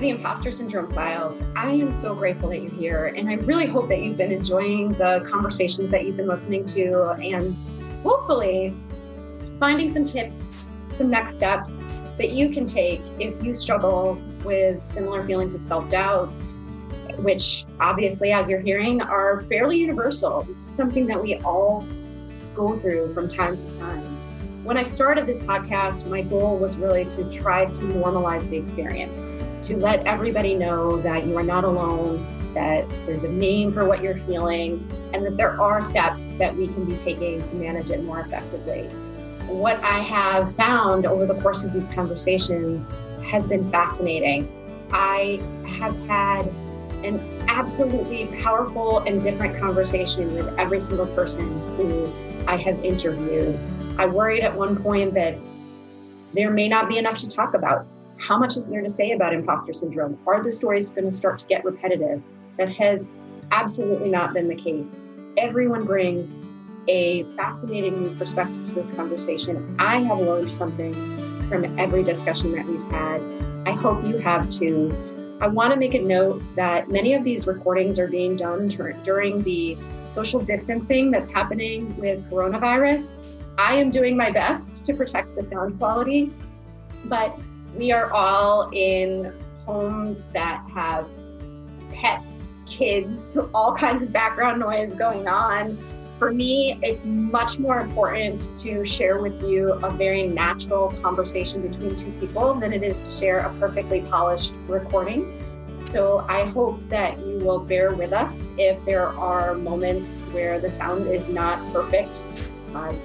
the Impostor Syndrome Files. I am so grateful that you're here, and I really hope that you've been enjoying the conversations that you've been listening to, and hopefully finding some tips, some next steps that you can take if you struggle with similar feelings of self-doubt, which obviously, as you're hearing, are fairly universal. This is something that we all go through from time to time. When I started this podcast, my goal was really to try to normalize the experience, to let everybody know that you are not alone, that there's a name for what you're feeling, and that there are steps that we can be taking to manage it more effectively. What I have found over the course of these conversations has been fascinating. I have had an absolutely powerful and different conversation with every single person who I have interviewed. I worried at one point that there may not be enough to talk about. How much is there to say about imposter syndrome? Are the stories going to start to get repetitive? That has absolutely not been the case. Everyone brings a fascinating new perspective to this conversation. I have learned something from every discussion that we've had. I hope you have too. I want to make a note that many of these recordings are being done during the social distancing that's happening with coronavirus. I am doing my best to protect the sound quality, but we are all in homes that have pets, kids, all kinds of background noise going on. For me, it's much more important to share with you a very natural conversation between two people than it is to share a perfectly polished recording. So I hope that you will bear with us if there are moments where the sound is not perfect.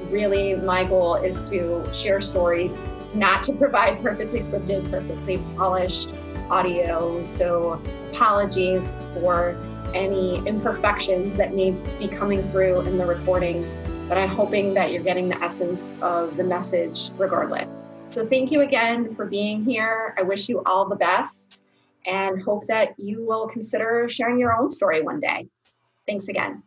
Really, my goal is to share stories, not to provide perfectly scripted, perfectly polished audio. So apologies for any imperfections that may be coming through in the recordings, but I'm hoping that you're getting the essence of the message regardless. So thank you again for being here. I wish you all the best and hope that you will consider sharing your own story one day. Thanks again.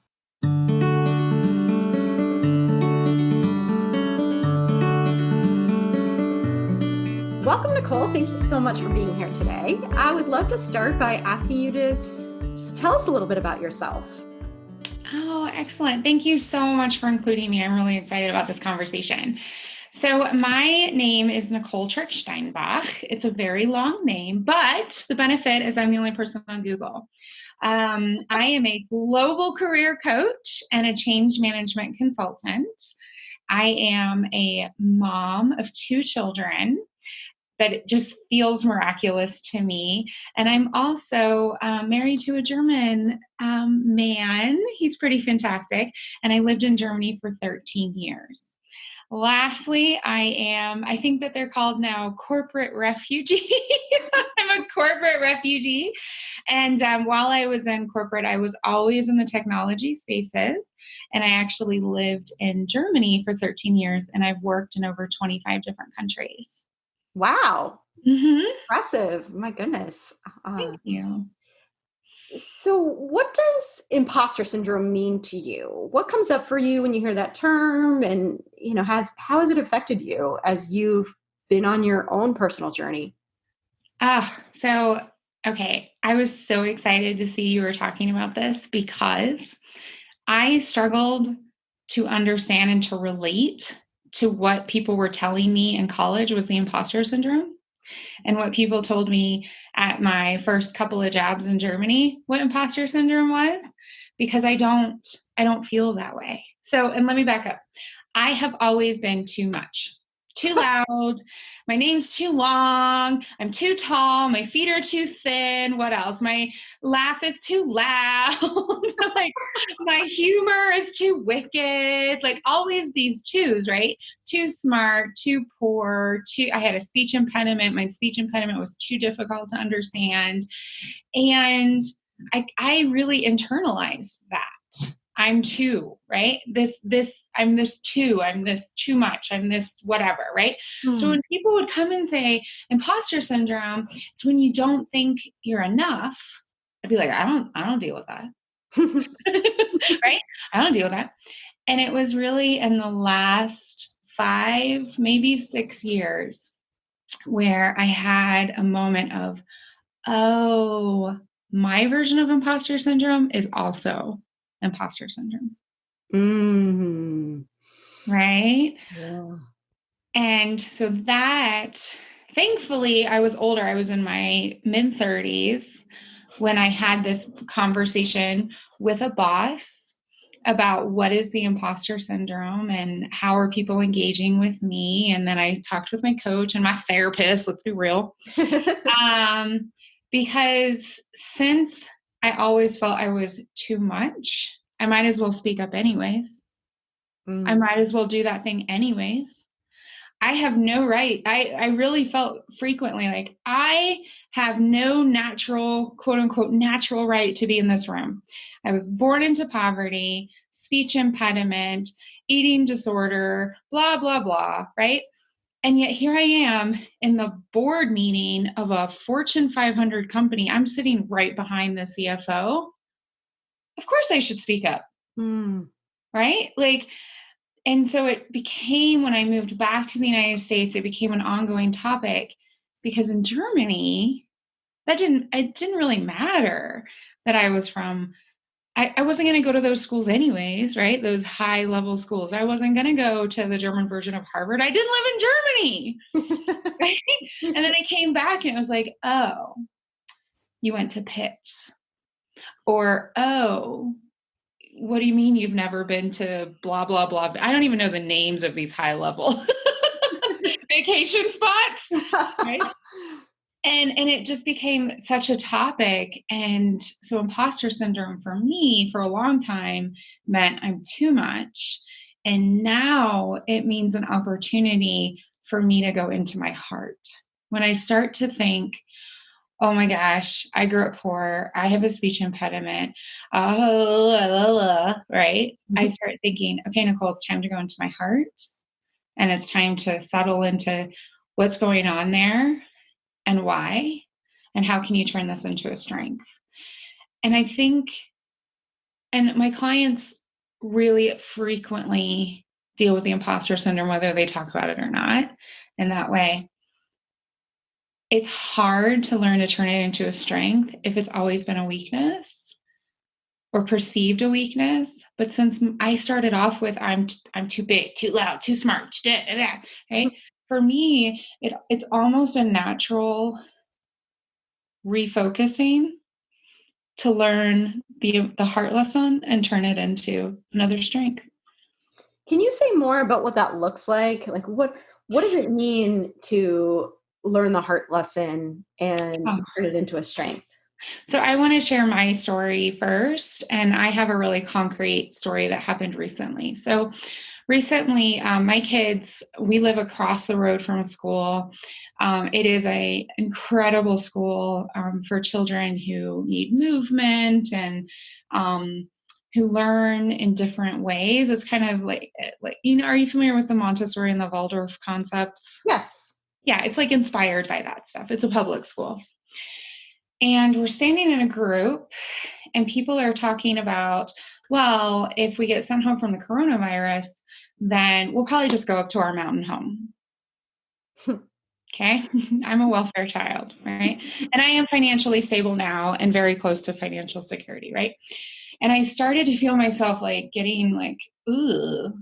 Welcome, Nicole. Thank you so much for being here today. I would love to start by asking you to just tell us a little bit about yourself. Oh, excellent. Thank you so much for including me. I'm really excited about this conversation. So my name is Nicole Trick Steinbach. It's a very long name, but the benefit is I'm the only person on Google. I am a global career coach and a change management consultant. I am a mom of 2 children. That it just feels miraculous to me. And I'm also married to a German man. He's pretty fantastic. And I lived in Germany for 13 years. Lastly, I think that they're called now corporate refugee. I'm a corporate refugee. And while I was in corporate, I was always in the technology spaces. And I actually lived in Germany for 13 years. And I've worked in over 25 different countries. Wow. Mm-hmm. Impressive. My goodness. Thank you. So what does imposter syndrome mean to you? What comes up for you when you hear that term? And, how has it affected you as you've been on your own personal journey? Okay. I was so excited to see you were talking about this because I struggled to understand and to relate to what people were telling me in college was the imposter syndrome, and what people told me at my first couple of jobs in Germany, what imposter syndrome was, because I don't feel that way. So, and let me back up. I have always been too much, too loud. My name's too long. I'm too tall. My feet are too thin. What else? My laugh is too loud. Like my humor is too wicked. Like always these twos, right? Too smart, too poor, I had a speech impediment. My speech impediment was too difficult to understand. And I really internalized that. I'm too, right? I'm this too, I'm this too much, I'm this whatever, right? So when people would come and say imposter syndrome, it's when you don't think you're enough. I'd be like, I don't deal with that. Right? I don't deal with that. And it was really in the last 5, maybe 6 years where I had a moment of, oh, my version of imposter syndrome is also imposter syndrome. Mm-hmm. Right? Yeah. And so that, thankfully, I was older. I was in my mid 30s when I had this conversation with a boss about what is the imposter syndrome and how are people engaging with me. And then I talked with my coach and my therapist, let's be real. Because since I always felt I was too much, I might as well speak up anyways. I might as well do that thing anyways. I have no right. I really felt frequently like I have no natural, quote unquote, natural right to be in this room. I was born into poverty, speech impediment, eating disorder, blah, blah, blah, right? And yet here I am in the board meeting of a Fortune 500 company. I'm sitting right behind the CFO. Of course I should speak up, right? Like, and so it became, when I moved back to the United States, it became an ongoing topic because in Germany, it didn't really matter that I was from, I wasn't going to go to those schools anyways, right? Those high level schools. I wasn't going to go to the German version of Harvard. I didn't live in Germany, right? And then I came back and it was like, oh, you went to Pitt. Or, oh, what do you mean you've never been to blah, blah, blah? I don't even know the names of these high level vacation spots, right? And it just became such a topic. And so imposter syndrome for me for a long time meant I'm too much. And now it means an opportunity for me to go into my heart. When I start to think, oh my gosh, I grew up poor, I have a speech impediment, right? I start thinking, okay, Nicole, it's time to go into my heart. And it's time to settle into what's going on there and why, and how can you turn this into a strength? And I think, and my clients really frequently deal with the imposter syndrome, whether they talk about it or not, in that way. It's hard to learn to turn it into a strength if it's always been a weakness or perceived a weakness. But since I started off with I'm too big, too loud, too smart, right? For me, it's almost a natural refocusing to learn the heart lesson and turn it into another strength. Can you say more about what that looks like? Like what does it mean to learn the heart lesson and turn it into a strength? So I want to share my story first, and I have a really concrete story that happened recently. So recently, my kids, we live across the road from a school. It is an incredible school for children who need movement and who learn in different ways. It's kind of like, are you familiar with the Montessori and the Waldorf concepts? Yes. Yeah, it's like inspired by that stuff. It's a public school. And we're standing in a group and people are talking about, well, if we get sent home from the coronavirus, then we'll probably just go up to our mountain home. Okay. I'm a welfare child, right? And I am financially stable now and very close to financial security, right? And I started to feel myself like getting like, ooh,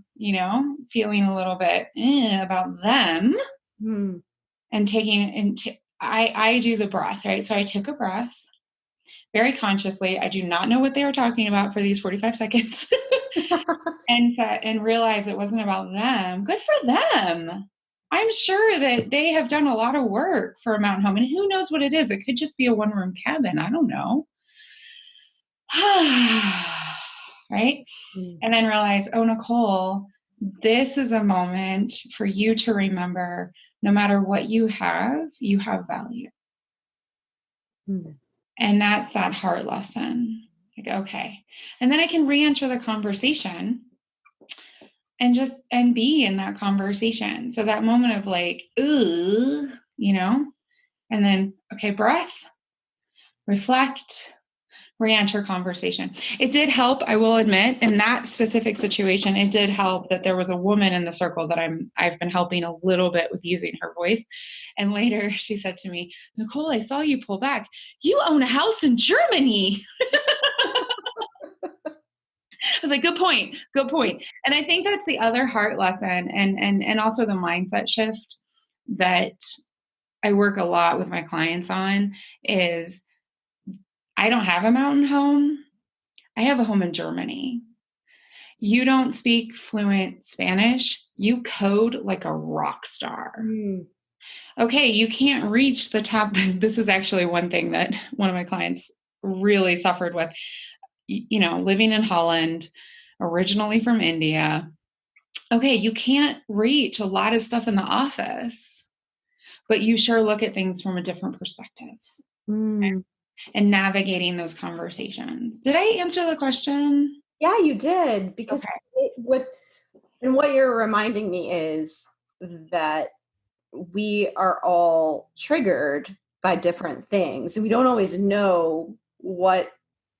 feeling a little bit about them and taking, I do the breath, right? So I took a breath very consciously. I do not know what they were talking about for these 45 seconds and realized it wasn't about them. Good for them. I'm sure that they have done a lot of work for a mountain home, and who knows what it is. It could just be a one-room cabin. I don't know. Right? And then realize, oh, Nicole, this is a moment for you to remember no matter what you have value. And that's that heart lesson. Like, okay. And then I can re-enter the conversation and be in that conversation. So that moment of like, ooh, and then, okay, breath, reflect, Re-enter conversation. It did help, I will admit, in that specific situation, it did help that there was a woman in the circle that I've been helping a little bit with using her voice. And later she said to me, Nicole, I saw you pull back. You own a house in Germany. I was like, good point. Good point. And I think that's the other heart lesson and also the mindset shift that I work a lot with my clients on is I don't have a mountain home. I have a home in Germany. You don't speak fluent Spanish. You code like a rock star. Okay, you can't reach the top. This is actually one thing that one of my clients really suffered with. Living in Holland, originally from India. Okay, you can't reach a lot of stuff in the office, but you sure look at things from a different perspective. And navigating those conversations. Did I answer the question? Yeah, you did. Because what you're reminding me is that we are all triggered by different things. And we don't always know what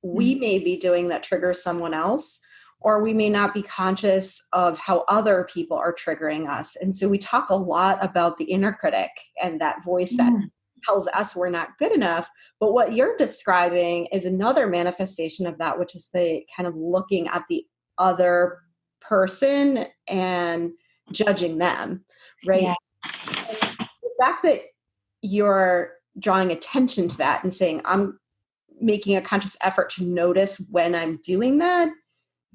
we may be doing that triggers someone else, or we may not be conscious of how other people are triggering us. And so we talk a lot about the inner critic and that voice that tells us we're not good enough. But what you're describing is another manifestation of that, which is the kind of looking at the other person and judging them, right? Yeah. The fact that you're drawing attention to that and saying, I'm making a conscious effort to notice when I'm doing that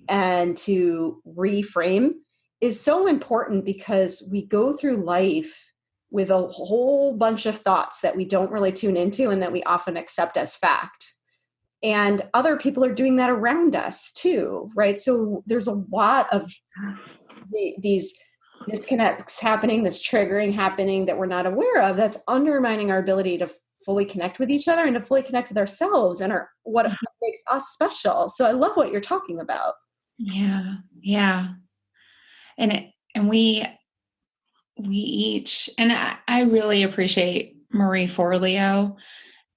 and to reframe is so important, because we go through life with a whole bunch of thoughts that we don't really tune into and that we often accept as fact. And other people are doing that around us too, right? So there's a lot of these disconnects happening, this triggering happening that we're not aware of, that's undermining our ability to fully connect with each other and to fully connect with ourselves and what makes us special. So I love what you're talking about. Yeah. Yeah. And we each, and I really appreciate Marie Forleo.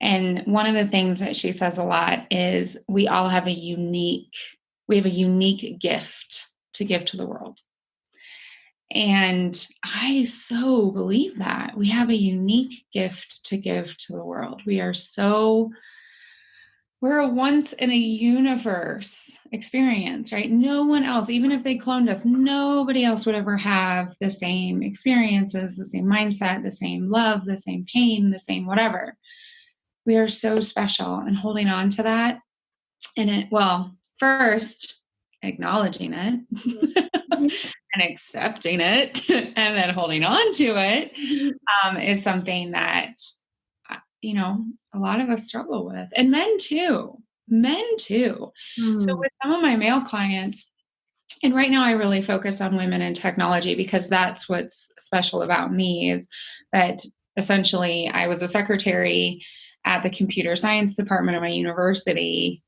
And one of the things that she says a lot is we all have a unique gift to give to the world. And I so believe that we have a unique gift to give to the world. We're a once in a universe experience, right? No one else, even if they cloned us, nobody else would ever have the same experiences, the same mindset, the same love, the same pain, the same whatever. We are so special, and holding on to that. And first acknowledging it and accepting it and then holding on to it is something that a lot of us struggle with, and men too. So with some of my male clients, and right now I really focus on women in technology because that's what's special about me, is that essentially I was a secretary at the computer science department of my university,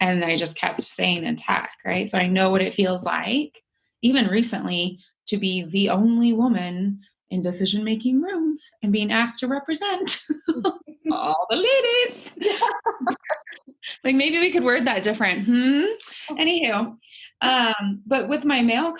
and I just kept staying in tech, right? So I know what it feels like, even recently, to be the only woman in decision-making rooms and being asked to represent all the ladies. Like maybe we could word that different. Anywho, but with my male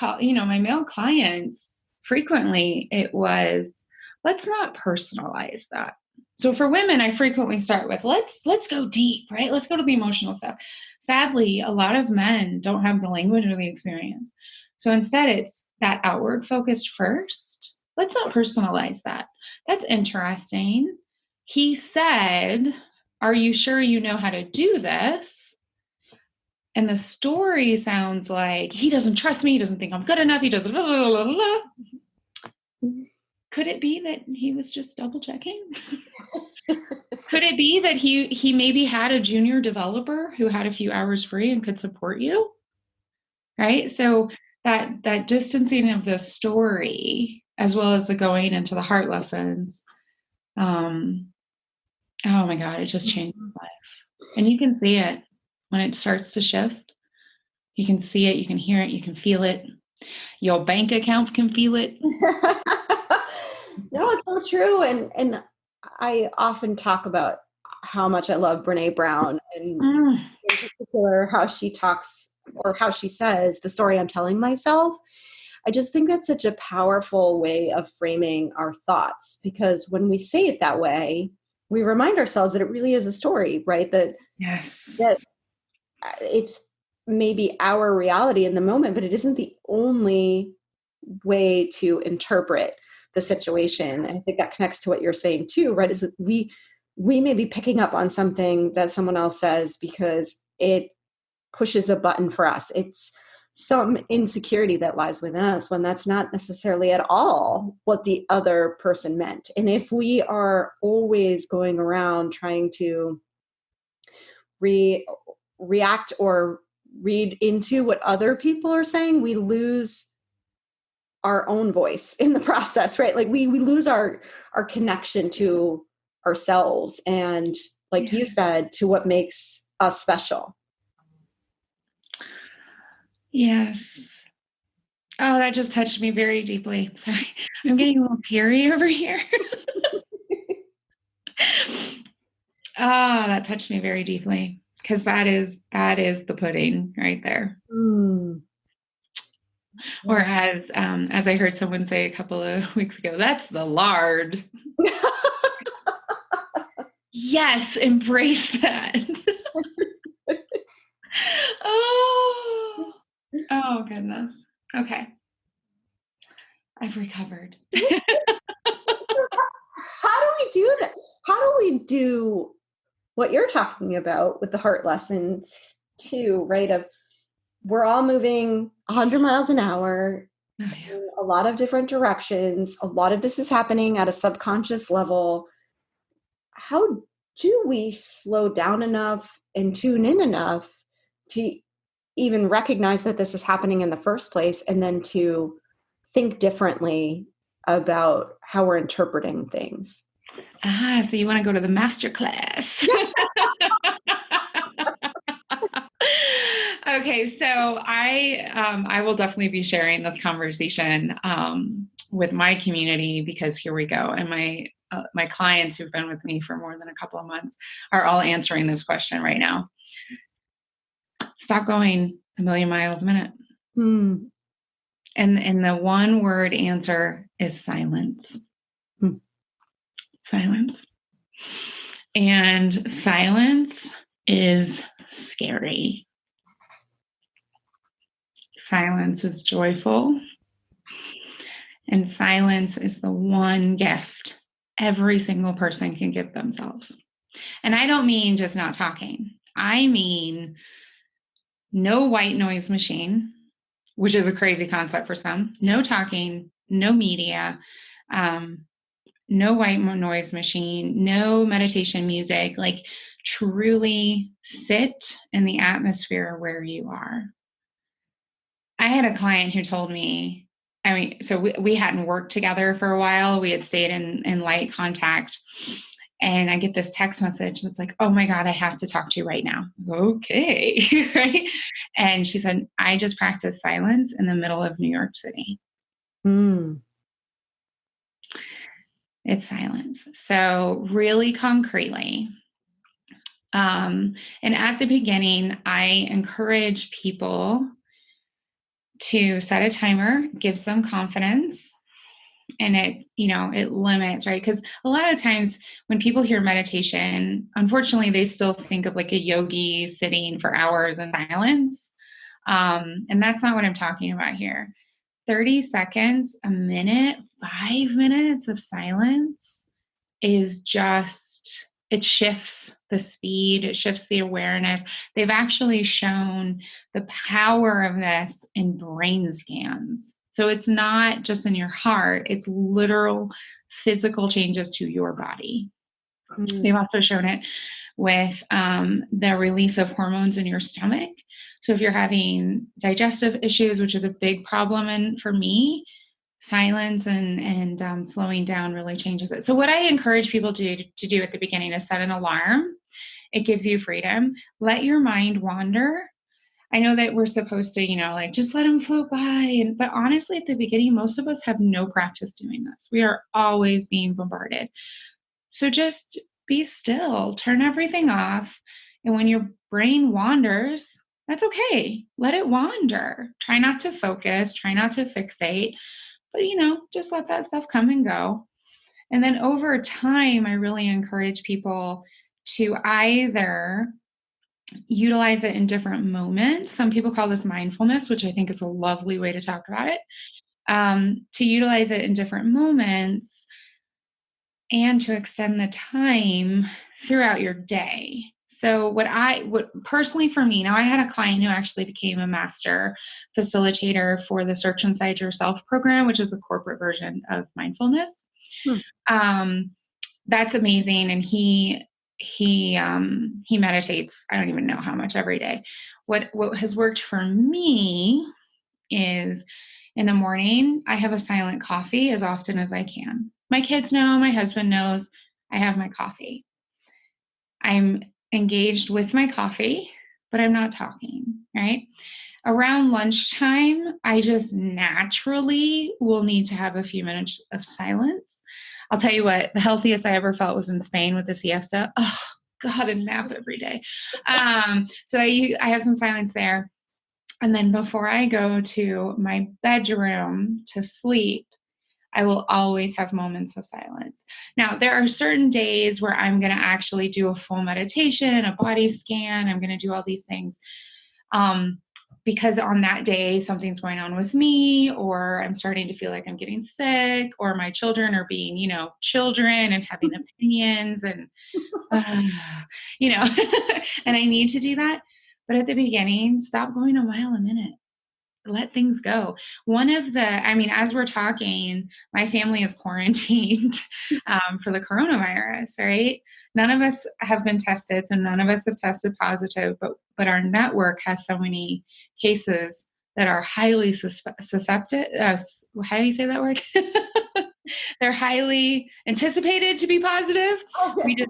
clients, frequently it was, let's not personalize that. So for women, I frequently start with, let's go deep, right? Let's go to the emotional stuff. Sadly, a lot of men don't have the language or the experience. So instead it's that outward focused first. Let's not personalize that. That's interesting. He said, are you sure you know how to do this? And the story sounds like he doesn't trust me. He doesn't think I'm good enough. He doesn't blah, blah, blah, blah. Could it be that he was just double checking? Could it be that he maybe had a junior developer who had a few hours free and could support you? Right? So that distancing of the story, as well as the going into the heart lessons, oh my God, it just changed my life. And you can see it when it starts to shift. You can see it, you can hear it, you can feel it. Your bank account can feel it. No, it's so true. And I often talk about how much I love Brene Brown and particular how she talks or how she says the story I'm telling myself. I just think that's such a powerful way of framing our thoughts, because when we say it that way, we remind ourselves that it really is a story, right? That it's maybe our reality in the moment, but it isn't the only way to interpret the situation. And I think that connects to what you're saying too, right? Is that we may be picking up on something that someone else says because it pushes a button for us. It's some insecurity that lies within us when that's not necessarily at all what the other person meant. And if we are always going around trying to react or read into what other people are saying, we lose our own voice in the process, right? Like we lose our connection to ourselves and, like you said, to what makes us special. Yes. Oh, that just touched me very deeply. Sorry, I'm getting a little teary over here. Oh, that touched me very deeply, because that is the pudding right there. Or as I heard someone say a couple of weeks ago, that's the lard. Yes, embrace that. Oh goodness. Okay. I've recovered. How do we do that? How do we do what you're talking about with the heart lessons too, right? Of we're all moving 100 miles an hour in a lot of different directions. A lot of this is happening at a subconscious level. How do we slow down enough and tune in enough to even recognize that this is happening in the first place, and then to think differently about how we're interpreting things? So you want to go to the master class. Okay, so I will definitely be sharing this conversation with my community, because here we go. And my clients who've been with me for more than a couple of months are all answering this question right now. Stop going a million miles a minute. And the one word answer is silence. Silence. And silence is scary. Silence is joyful. And silence is the one gift every single person can give themselves. And I don't mean just not talking. I mean no white noise machine, which is a crazy concept for some. No talking, no media, no white noise machine, no meditation music. Like, truly sit in the atmosphere where you are. I had a client who told me, so we hadn't worked together for a while. We had stayed in light contact. And I get this text message that's like, oh my God, I have to talk to you right now. Okay, right? And she said, I just practiced silence in the middle of New York City. It's silence. So really concretely. And at the beginning, I encourage people to set a timer, gives them confidence. And it limits, right? Because a lot of times when people hear meditation, unfortunately, they still think of like a yogi sitting for hours in silence. And that's not what I'm talking about here. 30 seconds, a minute, 5 minutes of silence is just, it shifts the speed, it shifts the awareness. They've actually shown the power of this in brain scans. So it's not just in your heart, it's literal physical changes to your body. They've also shown it with the release of hormones in your stomach. So if you're having digestive issues, which is a big problem for me, silence and slowing down really changes it. So what I encourage people to do at the beginning is set an alarm. It gives you freedom. Let your mind wander. I know that we're supposed to, just let them float by. But honestly, at the beginning, most of us have no practice doing this. We are always being bombarded. So just be still, turn everything off. And when your brain wanders, that's okay. Let it wander. Try not to focus, try not to fixate, but just let that stuff come and go. And then over time, I really encourage people to either utilize it in different moments. Some people call this mindfulness, which I think is a lovely way to talk about it. To utilize it in different moments and to extend the time throughout your day. So what personally for me, now I had a client who actually became a master facilitator for the Search Inside Yourself program, which is a corporate version of mindfulness. That's amazing. And he meditates, I don't even know how much, every day. What has worked for me is in the morning, I have a silent coffee as often as I can. My kids know, my husband knows, I have my coffee. I'm engaged with my coffee, but I'm not talking, right? Around lunchtime, I just naturally will need to have a few minutes of silence. I'll tell you what, the healthiest I ever felt was in Spain with the siesta. Oh, God, a nap every day. So I have some silence there. And then before I go to my bedroom to sleep, I will always have moments of silence. Now, there are certain days where I'm going to actually do a full meditation, a body scan. I'm going to do all these things. Because on that day, something's going on with me, or I'm starting to feel like I'm getting sick, or my children are being, children and having opinions and, and I need to do that. But at the beginning, stop going a mile a minute. Let things go. As we're talking, my family is quarantined for the coronavirus, right? None of us have been tested, so none of us have tested positive, but our network has so many cases that are highly susceptible. How do you say that word? They're highly anticipated to be positive. Okay.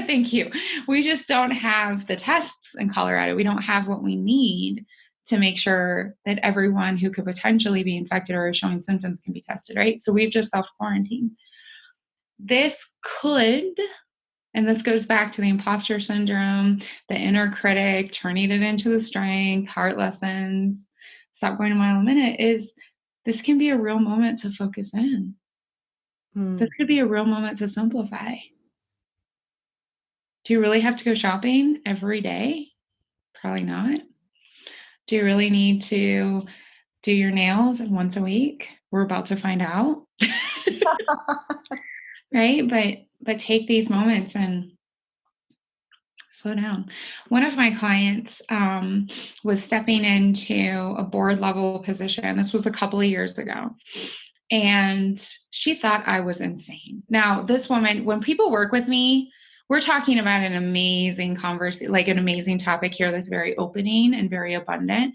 Thank you. We just don't have the tests in Colorado. We don't have what we need to make sure that everyone who could potentially be infected or is showing symptoms can be tested, right? So we've just self-quarantined. This could, and this goes back to the imposter syndrome, the inner critic, turning it into the strength, heart lessons, stop going a mile a minute, this can be a real moment to focus in. This could be a real moment to simplify. Do you really have to go shopping every day? Probably not. Do you really need to do your nails once a week? We're about to find out. Right? But take these moments and slow down. One of my clients was stepping into a board level position. This was a couple of years ago. And she thought I was insane. Now, this woman, when people work with me, we're talking about an amazing conversation, like an amazing topic here that's very opening and very abundant.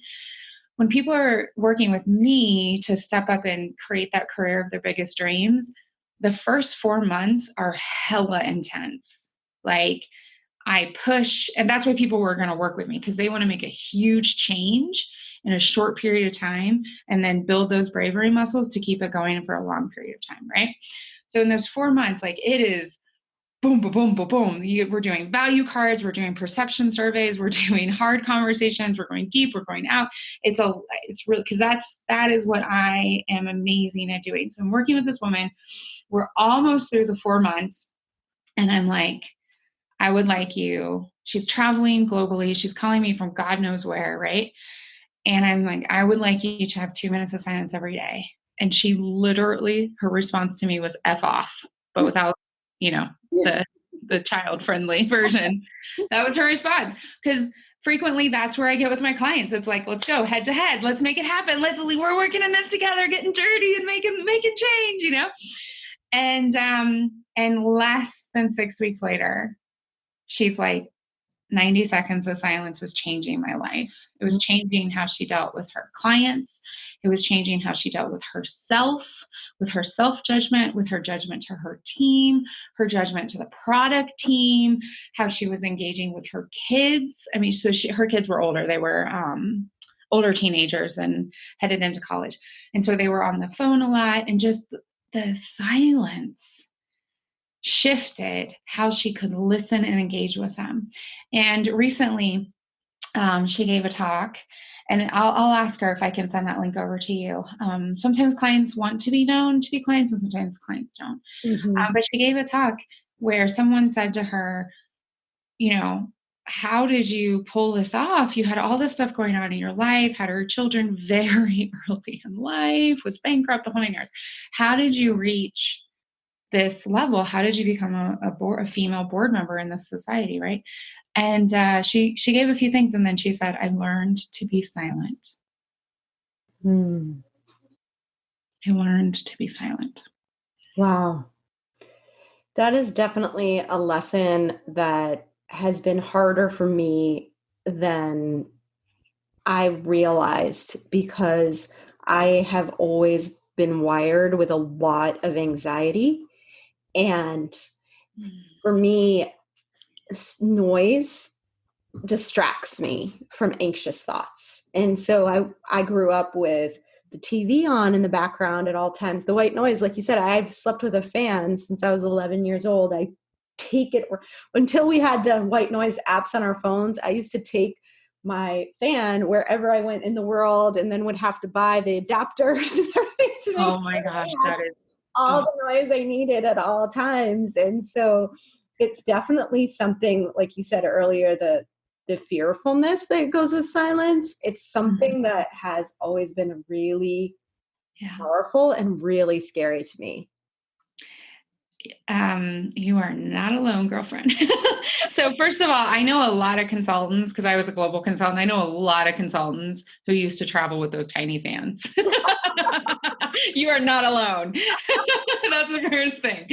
When people are working with me to step up and create that career of their biggest dreams, the first 4 months are hella intense. Like I push, and that's why people were going to work with me, because they want to make a huge change in a short period of time and then build those bravery muscles to keep it going for a long period of time, right? So in those 4 months, like it is boom, boom, boom, boom, boom. We're doing value cards. We're doing perception surveys. We're doing hard conversations. We're going deep. We're going out. It's really, because that is what I am amazing at doing. So I'm working with this woman. We're almost through the 4 months. And I'm like, I would like you. She's traveling globally. She's calling me from God knows where, right? And I'm like, I would like you to have 2 minutes of silence every day. And she literally, her response to me was F off, but without, the child-friendly version. That was her response. Because frequently that's where I get with my clients. It's like, let's go head to head. Let's make it happen. We're working on this together, getting dirty and making change, And less than 6 weeks later, she's like, 90 seconds of silence was changing my life. It was changing how she dealt with her clients. It was changing how she dealt with her self-judgment, with her judgment to her team, her judgment to the product team, how she was engaging with her kids. I mean, her kids were older. They were older teenagers and headed into college. And so they were on the phone a lot, and just the silence shifted how she could listen and engage with them. And recently, she gave a talk, and I'll ask her if I can send that link over to you. Sometimes clients want to be known to be clients, and sometimes clients don't. But she gave a talk where someone said to her, how did you pull this off? You had all this stuff going on in your life, had her children very early in life, was bankrupt, the whole 9 yards. How did you reach this level? How did you become a female board member in this society, right? And she gave a few things, and then she said, I learned to be silent. I learned to be silent. Wow. That is definitely a lesson that has been harder for me than I realized, because I have always been wired with a lot of anxiety. And for me, noise distracts me from anxious thoughts. And so I grew up with the TV on in the background at all times. The white noise, like you said, I've slept with a fan since I was 11 years old. I take it until we had the white noise apps on our phones. I used to take my fan wherever I went in the world, and then would have to buy the adapters and everything to make Oh my gosh, that is all the noise I needed at all times. And so it's definitely something, like you said earlier, the fearfulness that goes with silence. It's something that has always been really powerful and really scary to me. You are not alone, girlfriend. So first of all, I know a lot of consultants, because I was a global consultant. I know a lot of consultants who used to travel with those tiny fans. You are not alone. That's the first thing.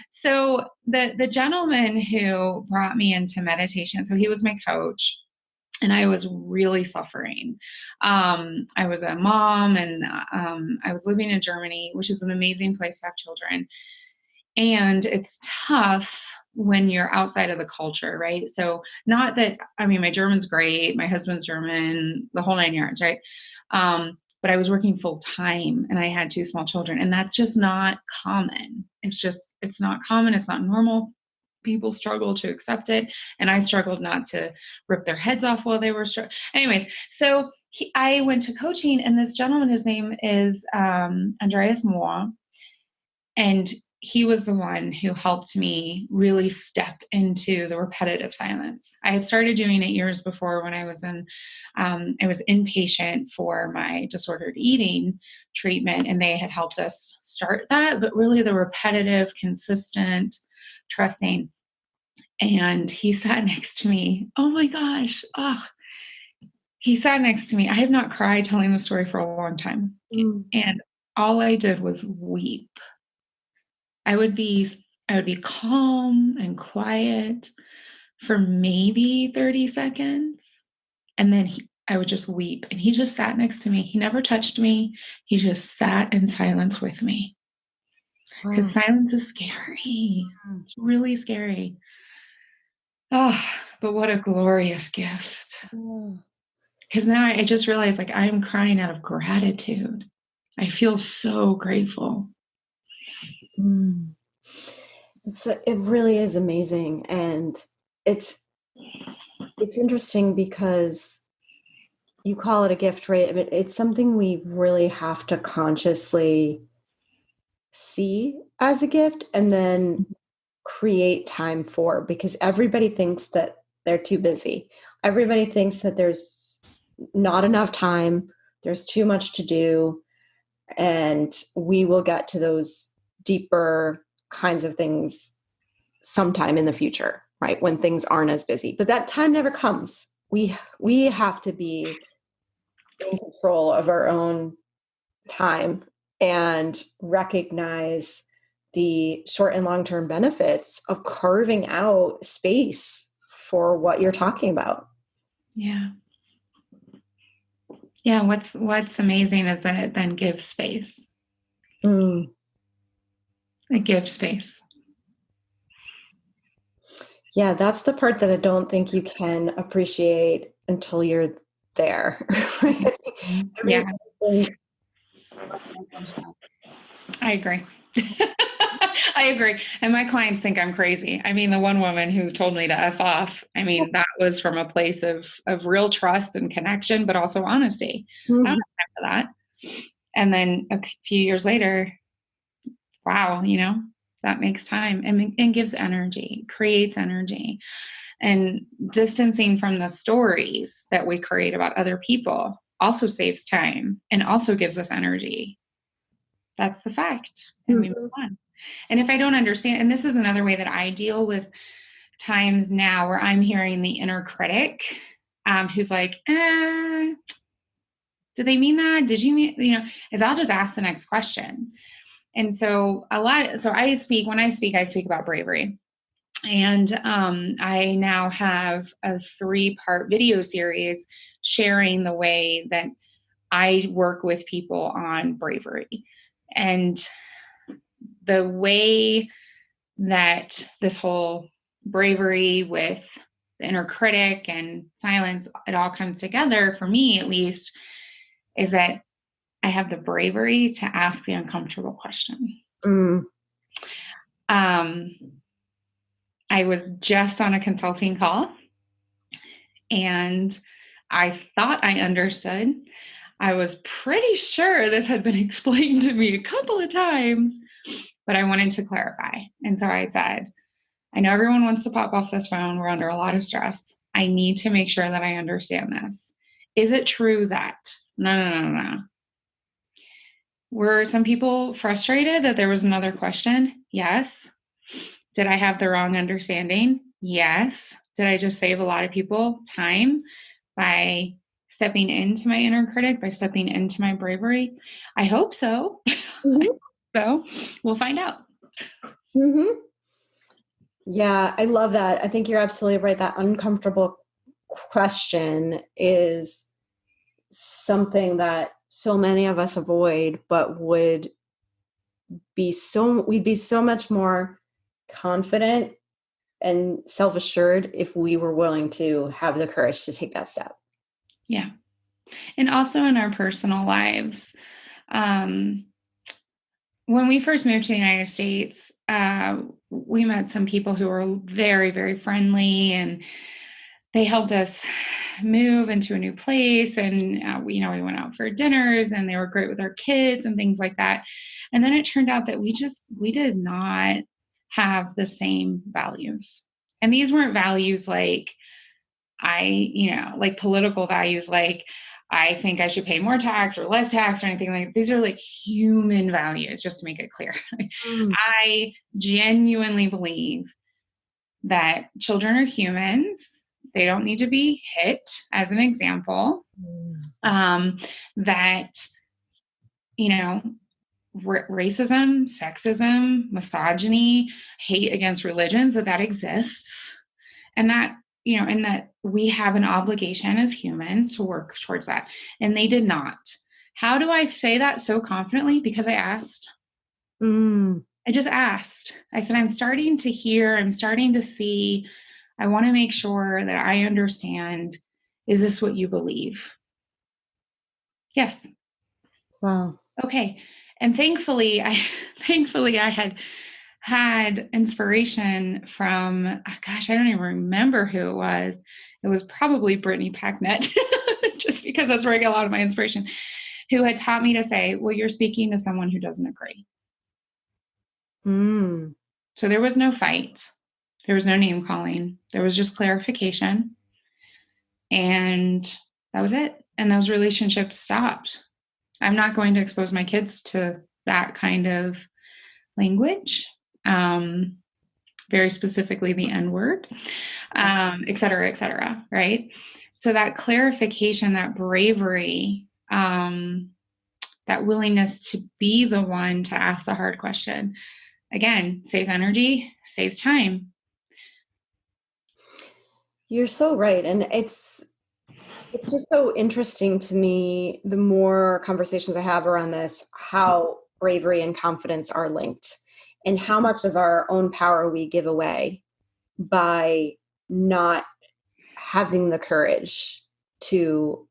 So the gentleman who brought me into meditation, so he was my coach, and I was really suffering. I was a mom, and I was living in Germany, which is an amazing place to have children. And it's tough when you're outside of the culture, right? So not that, my German's great, my husband's German, the whole 9 yards, right? But I was working full time, and I had 2 small children, and that's just not common. It's not common. It's not normal. People struggle to accept it. And I struggled not to rip their heads off while they were anyways. So I went to coaching, and this gentleman, his name is Andreas Moore. And he was the one who helped me really step into the repetitive silence. I had started doing it years before when I was inpatient for my disordered eating treatment, and they had helped us start that, but really the repetitive, consistent, trusting. And he sat next to me. Oh my gosh. He sat next to me. I have not cried telling the story for a long time. And all I did was weep. I would be calm and quiet for maybe 30 seconds. And then I would just weep. And he just sat next to me. He never touched me. He just sat in silence with me. Because silence is scary. It's really scary. But what a glorious gift. Because now I just realized, I am crying out of gratitude. I feel so grateful. It really is amazing. And it's interesting because you call it a gift, right? But it's something we really have to consciously see as a gift and then create time for, because everybody thinks that they're too busy. Everybody thinks that there's not enough time. There's too much to do. And we will get to those deeper kinds of things sometime in the future, right? When things aren't as busy, but that time never comes. We have to be in control of our own time and recognize the short and long-term benefits of carving out space for what you're talking about. Yeah. Yeah. What's amazing is that it then gives space. It gives space. Yeah, that's the part that I don't think you can appreciate until you're there. Yeah. I agree. I agree. And my clients think I'm crazy. I mean, the one woman who told me to F off, I mean, that was from a place of real trust and connection, but also honesty. I don't have time for that. And then a few years later, wow, that makes time and gives energy, creates energy. And distancing from the stories that we create about other people also saves time and also gives us energy. That's the fact. And we move on. And if I don't understand, and this is another way that I deal with times now where I'm hearing the inner critic who's like, did they mean that? Did you mean, is I'll just ask the next question. And so I speak about bravery. And I now have a 3-part video series sharing the way that I work with people on bravery. And the way that this whole bravery with the inner critic and silence, it all comes together, for me at least, is that I have the bravery to ask the uncomfortable question. I was just on a consulting call and I thought I understood. I was pretty sure this had been explained to me a couple of times, but I wanted to clarify. And so I said, I know everyone wants to pop off this phone. We're under a lot of stress. I need to make sure that I understand this. Is it true that? No. Were some people frustrated that there was another question? Yes. Did I have the wrong understanding? Yes. Did I just save a lot of people time by stepping into my inner critic, by stepping into my bravery? I hope so. So we'll find out. Yeah, I love that. I think you're absolutely right. That uncomfortable question is something that so many of us avoid, but we'd be so much more confident and self-assured if we were willing to have the courage to take that step. Yeah. And also in our personal lives, when we first moved to the United States, we met some people who were very, very friendly, and they helped us move into a new place. And, we went out for dinners, and they were great with our kids and things like that. And then it turned out that we did not have the same values. And these weren't values like like political values, like I think I should pay more tax or less tax or anything like that. These are like human values, just to make it clear. I genuinely believe that children are humans. They don't need to be hit, as an example. That, racism, sexism, misogyny, hate against religions, that exists. And that, and that we have an obligation as humans to work towards that. And they did not. How do I say that so confidently? Because I asked. I just asked. I said, I'm starting to hear, I'm starting to see. I want to make sure that I understand. Is this what you believe? Yes. Wow. Okay. And thankfully I had inspiration from, I don't even remember who it was. It was probably Brittany Packnett, just because that's where I get a lot of my inspiration, who had taught me to say, well, you're speaking to someone who doesn't agree. So there was no fight. There was no name calling. There was just clarification. And that was it. And those relationships stopped. I'm not going to expose my kids to that kind of language, very specifically the N-word, et cetera, right? So that clarification, that bravery, that willingness to be the one to ask the hard question, again, saves energy, saves time. You're so right. And it's just so interesting to me, the more conversations I have around this, how bravery and confidence are linked, and how much of our own power we give away by not having the courage to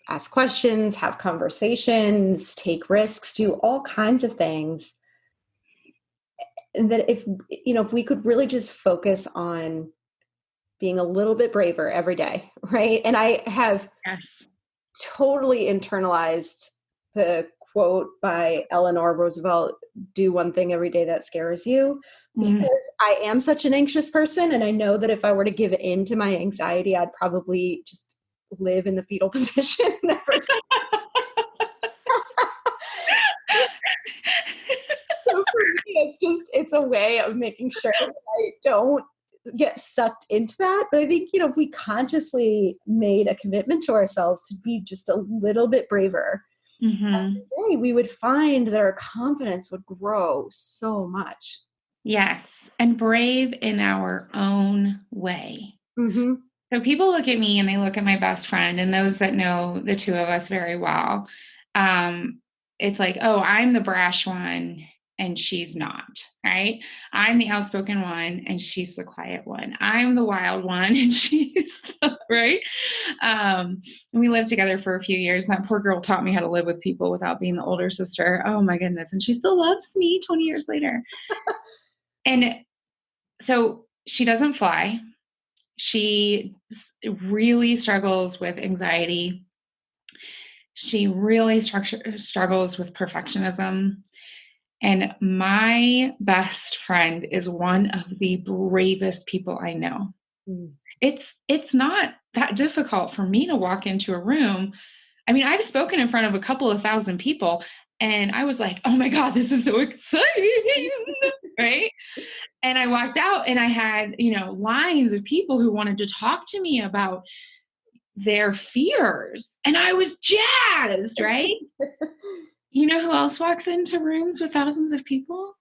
ask questions, have conversations, take risks, do all kinds of things. that if we could really just focus on being a little bit braver every day, right? And I have totally internalized the quote by Eleanor Roosevelt, do one thing every day that scares you, because I am such an anxious person. And I know that if I were to give in to my anxiety, I'd probably just live in the fetal position. So for me, it's a way of making sure that I don't get sucked into that. But I think, if we consciously made a commitment to ourselves to be just a little bit braver, every day, we would find that our confidence would grow so much. Yes. And brave in our own way. So people look at me and they look at my best friend, and those that know the two of us very well, it's like, oh, I'm the brash one and she's not, right? I'm the outspoken one and she's the quiet one. I'm the wild one and she's right. We lived together for a few years, and that poor girl taught me how to live with people without being the older sister. Oh my goodness. And she still loves me 20 years later. And so she doesn't fly. She really struggles with anxiety. She really struggles with perfectionism. And my best friend is one of the bravest people I know. It's not that difficult for me to walk into a room. I mean, I've spoken in front of a couple of thousand people, and I was like, oh my God, this is so exciting, right? And I walked out and I had, lines of people who wanted to talk to me about their fears. And I was jazzed, right? You know who else walks into rooms with thousands of people?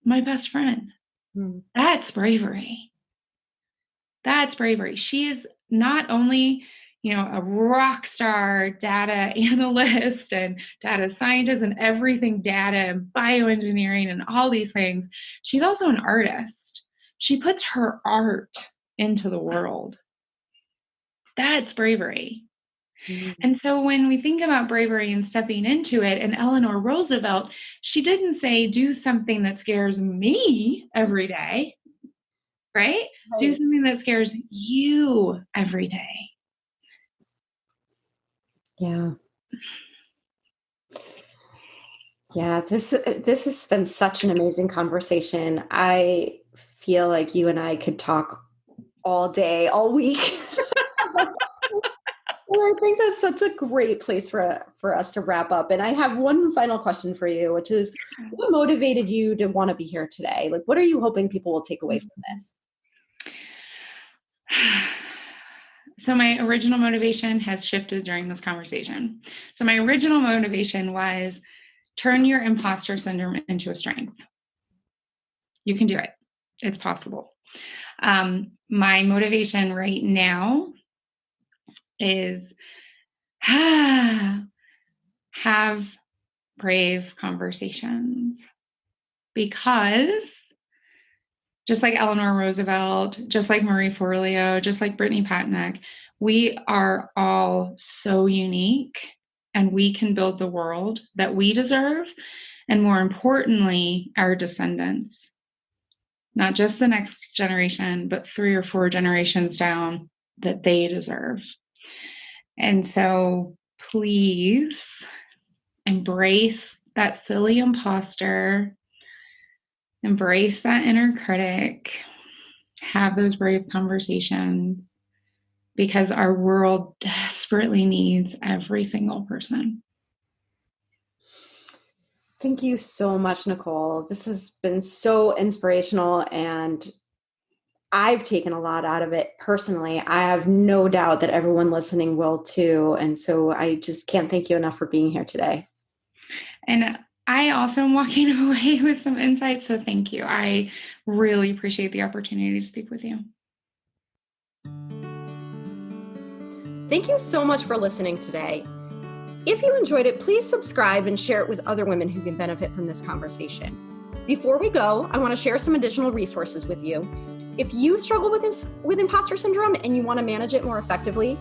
My best friend. That's bravery. That's bravery. She is not only, a rock star data analyst and data scientist and everything data and bioengineering and all these things. She's also an artist. She puts her art into the world. That's bravery. And so when we think about bravery and stepping into it, and Eleanor Roosevelt, she didn't say, do something that scares me every day, right? Do something that scares you every day. Yeah. Yeah, this has been such an amazing conversation. I feel like you and I could talk all day, all week. Well, I think that's such a great place for us to wrap up. And I have one final question for you, which is, what motivated you to want to be here today? Like, what are you hoping people will take away from this? So my original motivation has shifted during this conversation. So my original motivation was turn your imposter syndrome into a strength. You can do it. It's possible. My motivation right now is have brave conversations, because just like Eleanor Roosevelt, just like Marie Forleo, just like Brittany Patnack, we are all so unique, and we can build the world that we deserve, and more importantly, our descendants. Not just the next generation, but 3 or 4 generations down, that they deserve. And so please embrace that silly imposter, embrace that inner critic, have those brave conversations, because our world desperately needs every single person. Thank you so much, Nicole. This has been so inspirational, and I've taken a lot out of it personally. I have no doubt that everyone listening will too. And so I just can't thank you enough for being here today. And I also am walking away with some insights, so thank you. I really appreciate the opportunity to speak with you. Thank you so much for listening today. If you enjoyed it, please subscribe and share it with other women who can benefit from this conversation. Before we go, I want to share some additional resources with you. If you struggle with imposter syndrome and you want to manage it more effectively,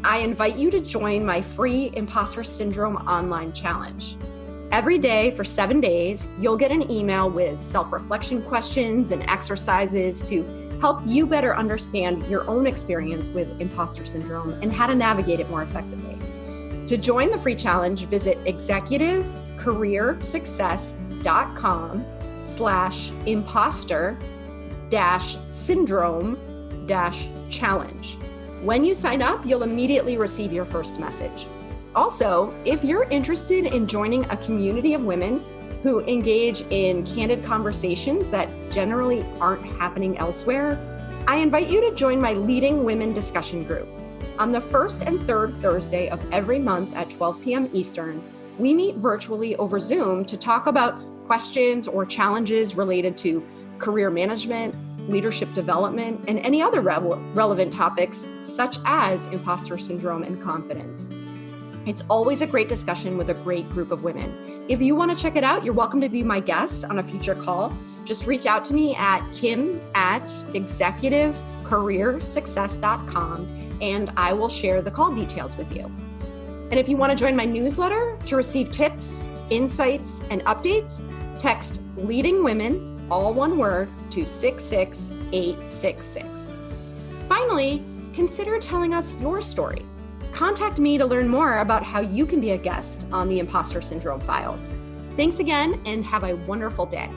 I invite you to join my free Impostor Syndrome online challenge. Every day for 7 days, you'll get an email with self-reflection questions and exercises to help you better understand your own experience with imposter syndrome and how to navigate it more effectively. To join the free challenge, visit executivekareersuccess.com/imposter-syndrome-challenge. When you sign up, you'll immediately receive your first message. Also, if you're interested in joining a community of women who engage in candid conversations that generally aren't happening elsewhere, I invite you to join my Leading Women discussion group. On the first and third Thursday of every month at 12 p.m. Eastern, we meet virtually over Zoom to talk about questions or challenges related to career management, leadership development, and any other relevant topics such as imposter syndrome and confidence. It's always a great discussion with a great group of women. If you want to check it out, you're welcome to be my guest on a future call. Just reach out to me at kim@executivekareersuccess.com and I will share the call details with you. And if you want to join my newsletter to receive tips, insights, and updates, text Leading Women, all one word, to 66866. Finally, consider telling us your story. Contact me to learn more about how you can be a guest on the Imposter Syndrome Files. Thanks again and have a wonderful day.